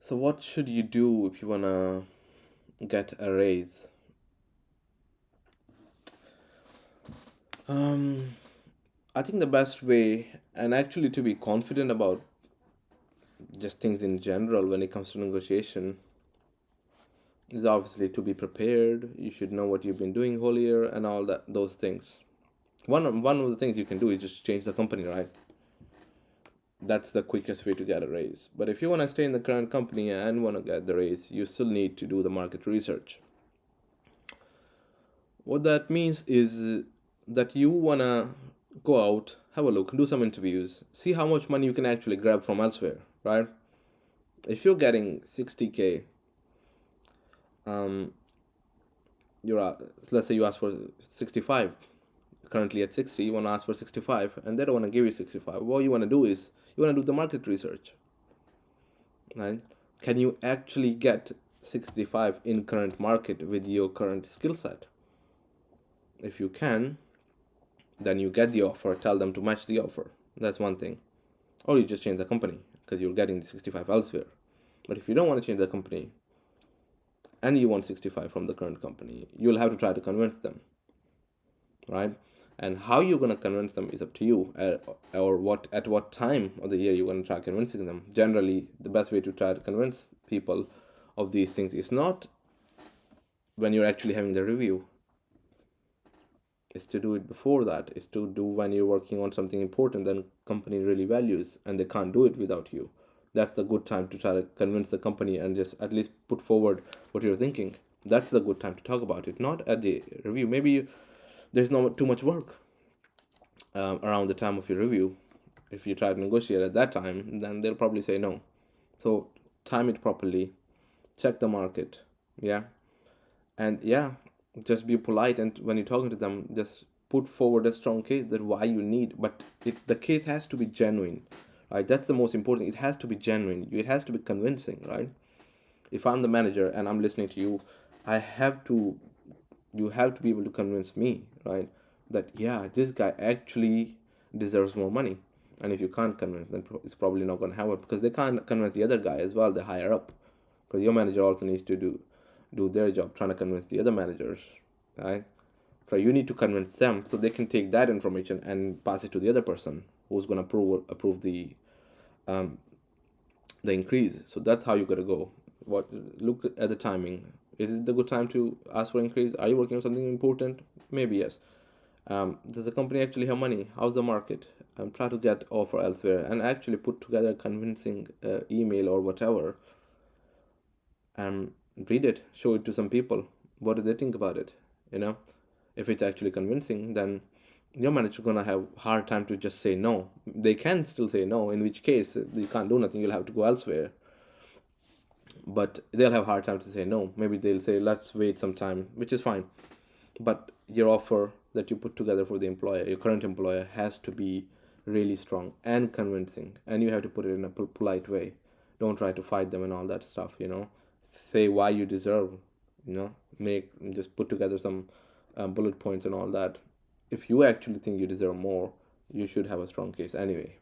So what should you do if you wanna get a raise? Um, I think the best way, and actually to be confident about just things in general when it comes to negotiation, is obviously to be prepared. You should know what you've been doing whole year and all that those things. One of the things you can do is just change the company, right? That's the quickest way to get a raise. But if you want to stay in the current company and want to get the raise, you still need to do the market research. What that means is that you want to go out, have a look, do some interviews, see how much money you can actually grab from elsewhere, right? If you're getting 60K, um, you're let's say you ask for 65, currently at 60, you want to ask for 65, and they don't want to give you 65. What you want to do is you want to do the market research, right? Can you actually get 65 in current market with your current skill set? If you can, then you get the offer, tell them to match the offer. That's one thing. Or you just change the company because you're getting the 65 elsewhere. But if you don't want to change the company and you want 65 from the current company, you'll have to try to convince them, right? And how you're going to convince them is up to you, or what at what time of the year you're going to try convincing them. Generally, the best way to try to convince people of these things is not when you're actually having the review, is to do it before that, is to do when you're working on something important that company really values and they can't do it without you. That's the good time to try to convince the company and just at least put forward what you're thinking. That's the good time to talk about it, not at the review. Maybe there's not too much work around the time of your review. If you try to negotiate at that time, then they'll probably say no. So time it properly, check the market, yeah, and yeah, just be polite, and when you're talking to them, just put forward a strong case that why you need, but the case has to be genuine, right? That's the most important. It has to be genuine. It has to be convincing, right? If I'm the manager and I'm listening to you, I have to you have to be able to convince me, right, that yeah, this guy actually deserves more money. And if you can't convince, then it's probably not going to happen, because they can't convince the other guy as well, the higher up, because your manager also needs to do their job trying to convince the other managers, right? So you need to convince them so they can take that information and pass it to the other person who's going to approve um, the increase. So that's how you got to go. What Look at the timing. Is it the good time to ask for increase? Are you working on something important? Maybe yes. Does the company actually have money? How's the market? Try to get offer elsewhere and actually put together a convincing email or whatever, and read it, show it to some people. What do they think about it? You know, if it's actually convincing, then your manager gonna have hard time to just say no. They can still say no, in which case you can't do nothing. You'll have to go elsewhere. But they'll have hard time to say no. Maybe they'll say let's wait some time, which is fine. But your offer that you put together for the employer, your current employer, has to be really strong and convincing, and you have to put it in a polite way. Don't try to fight them and all that stuff. Say why you deserve. Make just put together some bullet points and all that. If you actually think you deserve more, you should have a strong case anyway.